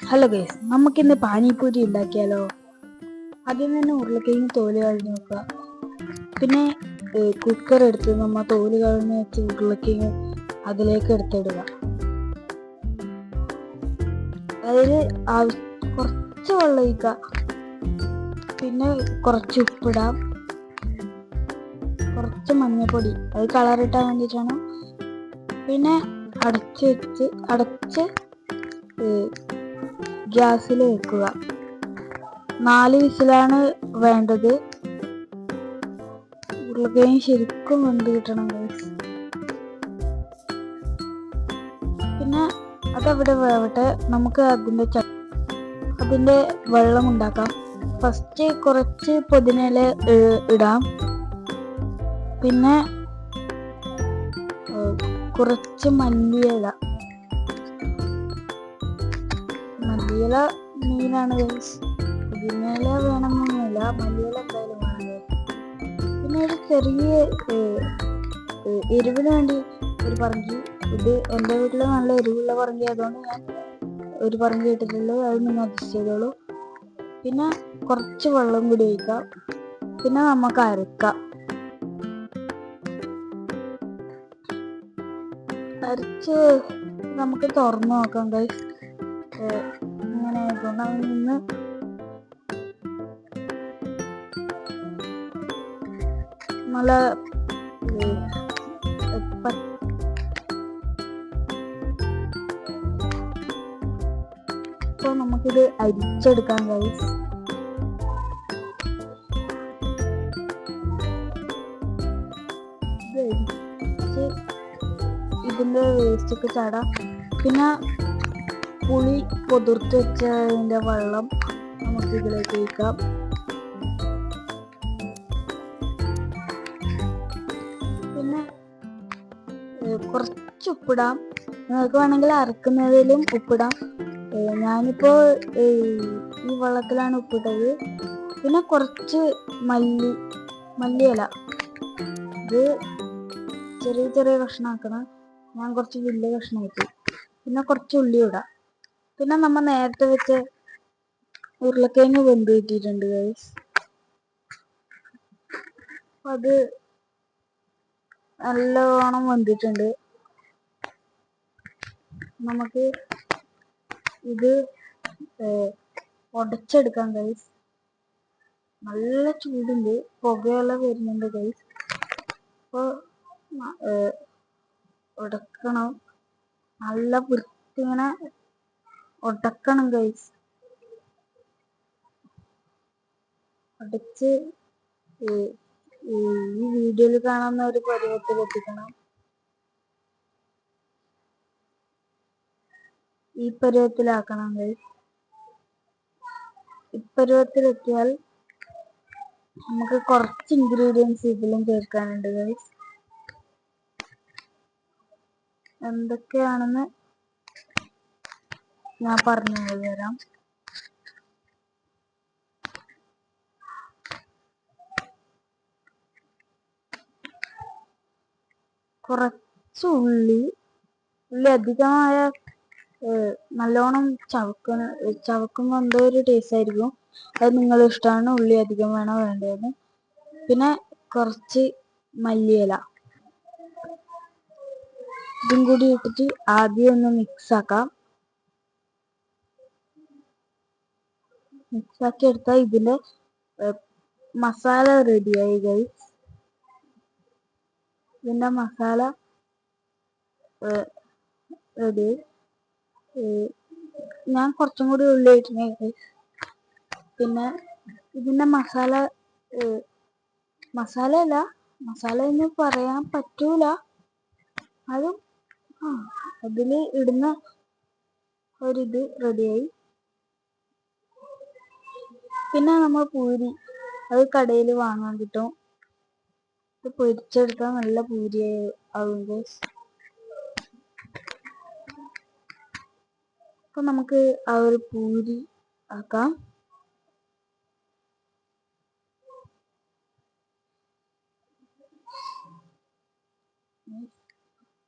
Hello guys, നമുക്കിന്ന് പാനിപ്പൂരി ഉണ്ടാക്കിയാലോ? ആദ്യം തന്നെ ഉരുളക്കിഴങ്ങ് തോല് കളഞ്ഞ് വെക്കുക. പിന്നെ കുക്കർ എടുത്ത് നമ്മൾ തോല് കളഞ്ഞ് വെച്ച് ഉരുളക്കിഴങ്ങ് അതിലേക്ക് എടുത്തിടുക. അതിൽ കുറച്ച് വെള്ളം ഒഴിക്കുക. പിന്നെ കുറച്ച് ഉപ്പിടാം, കുറച്ച് മഞ്ഞൾപ്പൊടി, അത് കളറിട്ടാൻ വേണ്ടിയിട്ടാണ്. പിന്നെ അടച്ച് ഗ്യാസിൽ വെക്കുക. 4 വിസിലാണ് വേണ്ടത്. ഉരുളക്കിഴങ്ങ് ശരിക്കും വെന്ത് കിട്ടണം ഗൈസ്. പിന്നെ അതവിടെ വേവട്ടെ. നമുക്ക് അതിൻ്റെ വെള്ളം ഉണ്ടാക്കാം. ഫസ്റ്റ് കുറച്ച് പുതിനയില ഇടാം. പിന്നെ കുറച്ച് മല്ലിയില മെയിനാണ് ഗൈസ്. പുതിനയില വേണമെന്നൊന്നുമില്ല, മല്ലിയില എന്തായാലും വേണം. പിന്നെ ഒരു ചെറിയ എരിവിന് വേണ്ടി ഒരു പറങ്കി. ഇത് എൻ്റെ വീട്ടിൽ നല്ല എരിവുള്ള പറങ്കി ആയതുകൊണ്ട് ഞാൻ ഒരു പറങ്കി ഇട്ടിട്ടുള്ളൂ. അത് നിങ്ങൾ അഡ്ജസ്റ്റ് ചെയ്തോളൂ. പിന്നെ കുറച്ച് വെള്ളം കൂടി ഒഴിക്കാം. പിന്നെ നമുക്ക് അരച്ച് നമുക്ക് തുറന്നു നോക്കാം ഗൈസ്. ഇങ്ങനെ ആയതുകൊണ്ട് നിന്ന് നല്ല ഇപ്പോൾ നമുക്കിത് അരിച്ചെടുക്കാം ഗൈസ്. ഇതിൻ്റെ വേസ്റ്റൊക്കെ ചാടാം. പിന്നെ പുളി പൊതിർത്ത് വെച്ചതിൻ്റെ വെള്ളം നമുക്ക് ഇതിലേക്ക് ഒഴിക്കാം. പിന്നെ കുറച്ച് ഉപ്പിടാം. നിങ്ങൾക്ക് വേണമെങ്കിൽ അരക്കുന്നതിലും ഉപ്പിടാം. ഞാനിപ്പോൾ ഈ വെള്ളത്തിലാണ് ഉപ്പിട്ടത്. പിന്നെ കുറച്ച് മല്ലിയില, ഇത് ചെറിയ ചെറിയ കഷ്ണമാക്കണം. ഞാൻ കുറച്ച് വലിയ കഷ്ണമാക്കി. പിന്നെ കുറച്ച് ഉള്ളി ഇടാം. പിന്നെ നമ്മൾ നേരത്തെ വെച്ച് ഉരുളക്കിഴങ്ങ് വെന്ത് കിട്ടിയിട്ടുണ്ട് ഗൈസ്. അത് നല്ലോണം വെന്തിട്ടുണ്ട്. നമുക്ക് ഇത് ഉടച്ചെടുക്കാം ഗൈസ്. നല്ല ചൂടുണ്ട്, പുകയെല്ലാം വരുന്നുണ്ട് ഗൈസ്. അപ്പോൾ ഉടക്കണം, നല്ല വൃത്തിങ്ങനെ ഉടക്കണം ഗൈസ്. ഉടച്ച് ഈ വീഡിയോയിൽ കാണുന്ന ഒരു പരുവത്തിൽ എത്തിക്കണം. ഈ പരുവത്തിലാക്കണം ഗൈസ്. ഈ പരുവത്തിലെത്തിയാൽ നമുക്ക് കുറച്ച് ഇൻഗ്രീഡിയൻസ് ഇതിലും ചേർക്കാനുണ്ട് ഗൈസ്. എന്തൊക്കെയാണെന്ന് ഞാൻ പറഞ്ഞു തരാം. കുറച്ച് ഉള്ളി അധികമായ നല്ലോണം ചവക്കുമ്പോൾ എന്തോ ഒരു ടേസ്റ്റ് ആയിരിക്കും. അത് നിങ്ങളുടെ ഇഷ്ടമാണ്, ഉള്ളി അധികം വേണോ വേണ്ടതെന്ന്. പിന്നെ കുറച്ച് മല്ലിയില, ഇതും കൂടി ഇട്ടിട്ട് ആദ്യം ഒന്ന് മിക്സാക്കാം. മിക്സാക്കി എടുത്താൽ ഇതിൻ്റെ മസാല റെഡിയായി ഗൈസ്. ഇതിൻ്റെ മസാല റെഡി. ഞാൻ കുറച്ചും കൂടി ഉള്ളി ഇട്ടിട്ടുണ്ട്. പിന്നെ ഇതിൻ്റെ മസാല എന്ന് പറയാൻ പറ്റൂല. അതും അതിൽ ഇടുന്ന ഒരിത് റെഡിയായി. പിന്നെ നമ്മൾ പൂരി, അത് കടയിൽ വാങ്ങാൻ കിട്ടും. ഇത് പൊരിച്ചെടുത്താൽ നല്ല പൂരി ആവും ഗൈസ്. അപ്പോൾ നമുക്ക് ആ ഒരു പൂരി ആക്കാം.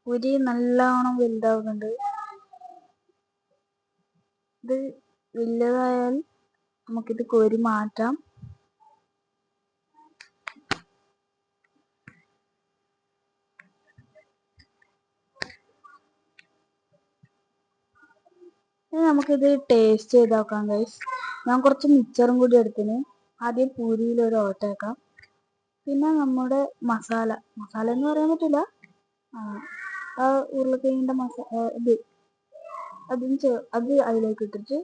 പൂരി നല്ലോണം വലുതാവുന്നുണ്ട്. ഇത് വലിയതായാൽ നമുക്കിത് കോരി മാറ്റാം. ഇനി നമുക്കിത് ടേസ്റ്റ് ചെയ്ത് നോക്കാം ഗൈസ്. ഞാൻ കുറച്ച് മിച്ചറും കൂടി എടുത്തിന്. ആദ്യം പൂരിയിൽ ഒരു ഓട്ടേക്കാം. പിന്നെ നമ്മുടെ മസാല എന്ന് പറയാൻ പറ്റില്ല, ആ ഉരുളക്കിഴങ്ങിൻ്റെ അത് അതിലേക്ക് ഇട്ടിട്ട്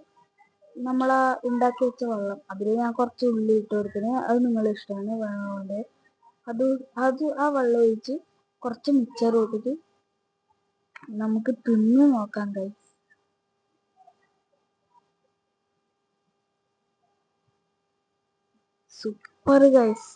നമ്മൾ ഉണ്ടാക്കി വെച്ച വെള്ളം, അതിൽ ഞാൻ കുറച്ച് ഉള്ളി ഇട്ട് കൊടുത്തിന്. അത് നിങ്ങളുടെ ഇഷ്ടമാണ്, വേണമെന്നുണ്ട്. അത് ആ വെള്ളം ഒഴിച്ച് കുറച്ച് മിച്ചർ ഇട്ടിട്ട് നമുക്ക് തിന്ന് നോക്കാം ഗൈസ്. Super guys.